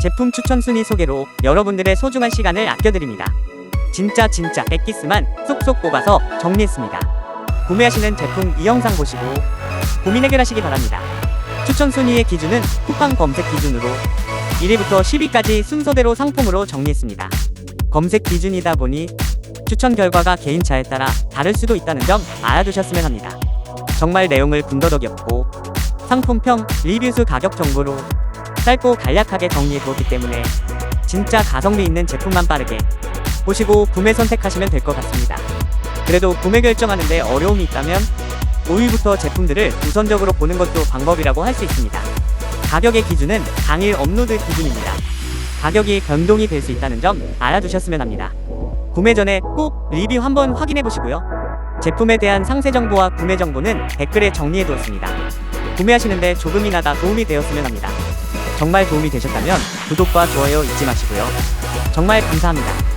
제품 추천 순위 소개로 여러분들의 소중한 시간을 아껴드립니다. 진짜 엑기스만 쏙쏙 뽑아서 정리했습니다. 구매하시는 제품 이 영상 보시고 고민 해결하시기 바랍니다. 추천 순위의 기준은 쿠팡 검색 기준으로 1위부터 10위까지 순서대로 상품으로 정리했습니다. 검색 기준이다 보니 추천 결과가 개인차에 따라 다를 수도 있다는 점 알아두셨으면 합니다. 정말 내용을 군더더기 없고 상품평, 리뷰수, 가격 정보로 짧고 간략하게 정리해 두었기 때문에 진짜 가성비 있는 제품만 빠르게 보시고 구매 선택하시면 될 것 같습니다. 그래도 구매 결정하는데 어려움이 있다면 5위부터 제품들을 우선적으로 보는 것도 방법이라고 할 수 있습니다. 가격의 기준은 당일 업로드 기준입니다. 가격이 변동이 될 수 있다는 점 알아두셨으면 합니다. 구매 전에 꼭 리뷰 한번 확인해 보시고요. 제품에 대한 상세 정보와 구매 정보는 댓글에 정리해 두었습니다. 구매하시는데 조금이나마 도움이 되었으면 합니다. 정말 도움이 되셨다면 구독과 좋아요 잊지 마시고요. 정말 감사합니다.